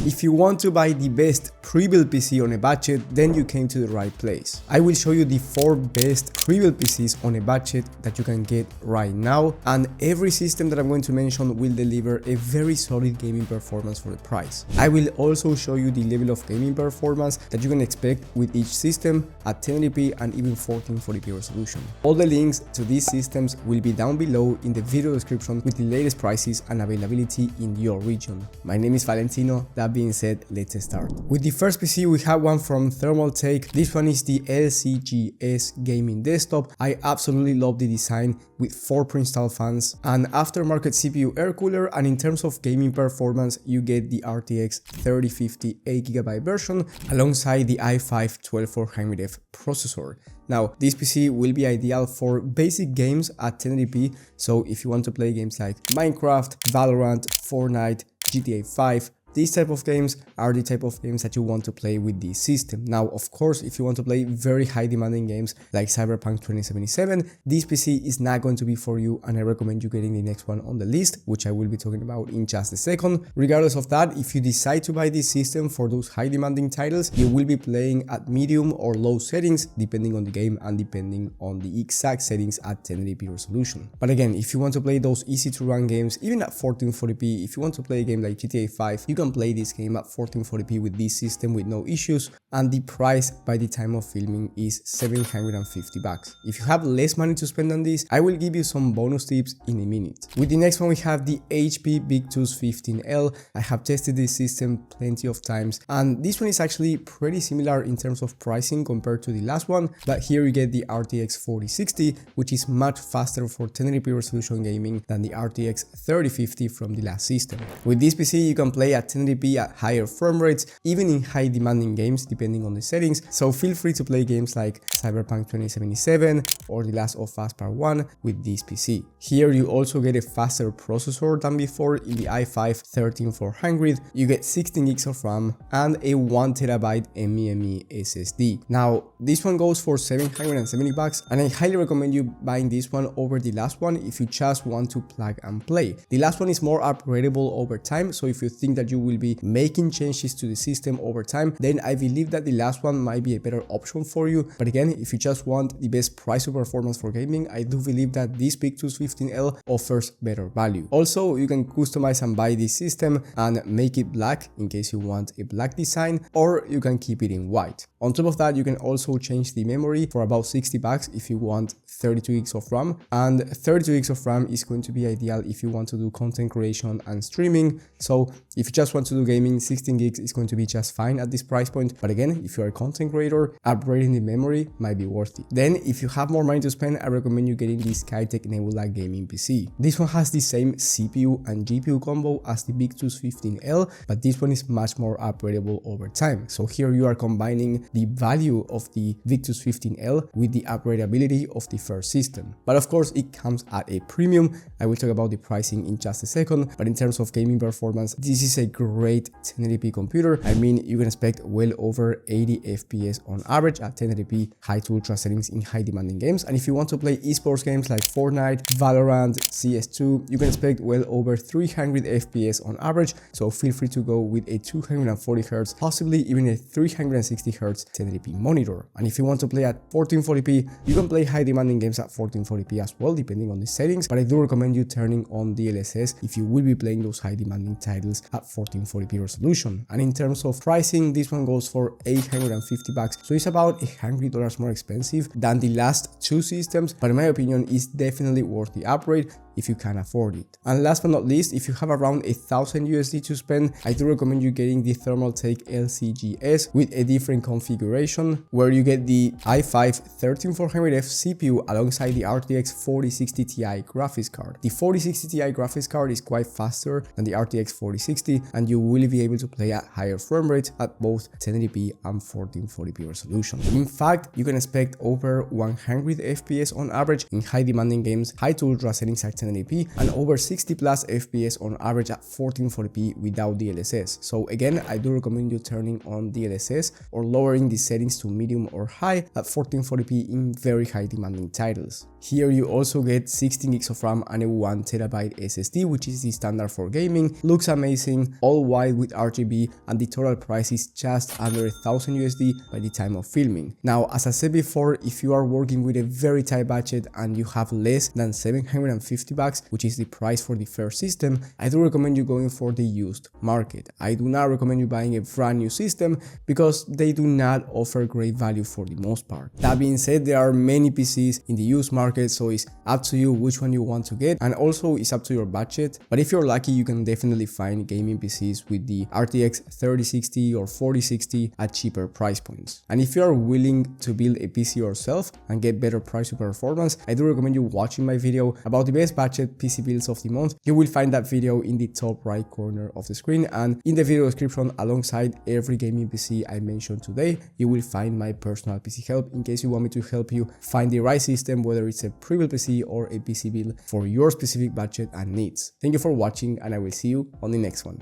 If you want to buy the best pre-built PC on a budget, then you came to the right place. I will show you the 4 best pre-built PCs on a budget that you can get right now, and every system that I'm going to mention will deliver a very solid gaming performance for the price. I will also show you the level of gaming performance that you can expect with each system at 1080p and even 1440p resolution. All the links to these systems will be down below in the video description with the latest prices and availability in your region. My name is Valentino. That being said, let's start. With the first PC, we have one from Thermaltake. This one is the LCGS gaming desktop. I absolutely love the design with 4 pre-installed fans, an aftermarket CPU air cooler, and in terms of gaming performance, you get the RTX 3050 8GB version alongside the i5 12400F processor. Now, this PC will be ideal for basic games at 1080p, so if you want to play games like Minecraft, Valorant, Fortnite, GTA 5, these type of games are the type of games that you want to play with this system. Now, of course, if you want to play very high demanding games like Cyberpunk 2077, this PC is not going to be for you, and I recommend you getting the next one on the list, which I will be talking about in just a second. Regardless of that, if you decide to buy this system for those high demanding titles, you will be playing at medium or low settings depending on the game and depending on the exact settings at 1080p resolution. But again, if you want to play those easy to run games, even at 1440p, if you want to play a game like GTA 5, you can play this game at 1440p with this system with no issues, and the price by the time of filming is $750. If you have less money to spend on this, I will give you some bonus tips in a minute. With the next one, we have the HP Victus 15L. I have tested this system plenty of times, and this one is actually pretty similar in terms of pricing compared to the last one, but here you get the RTX 4060, which is much faster for 1080p resolution gaming than the RTX 3050 from the last system. With this PC, you can play at 1080p at higher frame rates, even in high demanding games depending on the settings, so feel free to play games like Cyberpunk 2077 or The Last of Us Part 1 with this PC. Here you also get a faster processor than before. In the i5 13400, you get 16 gigs of RAM and a 1TB NVMe SSD. Now, this one goes for $770, and I highly recommend you buying this one over the last one if you just want to plug and play. The last one is more upgradable over time, so if you think that you will be making changes to the system over time, then I believe that the last one might be a better option for you. But again, if you just want the best price to performance for gaming, I do believe that this Victus 15L offers better value. Also, you can customize and buy this system and make it black in case you want a black design, or you can keep it in white. On top of that, you can also change the memory for about $60 if you want 32 gigs of RAM, and 32 gigs of RAM is going to be ideal if you want to do content creation and streaming. So if you just want to do gaming, 16 gigs is going to be just fine at this price point. But again, if you're a content creator, upgrading the memory might be worth it. Then if you have more money to spend, I recommend you getting the Skytech Nebula gaming PC. This one has the same CPU and GPU combo as the Victus 15L, but this one is much more upgradable over time. So here you are combining the value of the Victus 15L with the upgradability of the first system. But of course, it comes at a premium. I will talk about the pricing in just a second, but in terms of gaming performance, this is a great 1080p computer. I mean, you can expect well over 80 FPS on average at 1080p high to ultra settings in high demanding games. And if you want to play esports games like Fortnite, Valorant, CS2, you can expect well over 300 FPS on average. So feel free to go with a 240Hz, possibly even a 360Hz 1080p monitor. And if you want to play at 1440p, you can play high demanding games at 1440p as well, depending on the settings. But I do recommend you turning on DLSS if you will be playing those high demanding titles at 1440p resolution. And in terms of pricing, this one goes for $850, so it's about $100 more expensive than the last 2 systems, but in my opinion, it's definitely worth the upgrade if you can afford it. And last but not least, if you have around $1,000 to spend, I do recommend you getting the Thermaltake LCGS with a different configuration, where you get the i5 13400F CPU alongside the RTX 4060 Ti graphics card. The 4060 Ti graphics card is quite faster than the RTX 4060, and you will be able to play at higher frame rates at both 1080p and 1440p resolution. In fact, you can expect over 100 FPS on average in high demanding games, high to ultra settings at 1080p, and over 60 plus FPS on average at 1440p without DLSS. So again, I do recommend you turning on DLSS or lowering the settings to medium or high at 1440p in very high demanding titles. Here you also get 16 gigs of RAM and a 1TB SSD, which is the standard for gaming. Looks amazing, all white with RGB, and the total price is just under $1,000 by the time of filming. Now, as I said before, if you are working with a very tight budget and you have less than $750, which is the price for the first system, I do recommend you going for the used market. I do not recommend you buying a brand new system because they do not offer great value for the most part. That being said, there are many PCs in the used market, so it's up to you which one you want to get, and also it's up to your budget. But if you're lucky, you can definitely find gaming PCs with the RTX 3060 or 4060 at cheaper price points. And if you are willing to build a PC yourself and get better price to performance, I do recommend you watching my video about the best budget PC builds of the month. You will find that video in the top right corner of the screen, and in the video description alongside every gaming PC I mentioned today, you will find my personal PC help in case you want me to help you find the right system, whether it's a pre-built PC or a PC build for your specific budget and needs. Thank you for watching, and I will see you on the next one.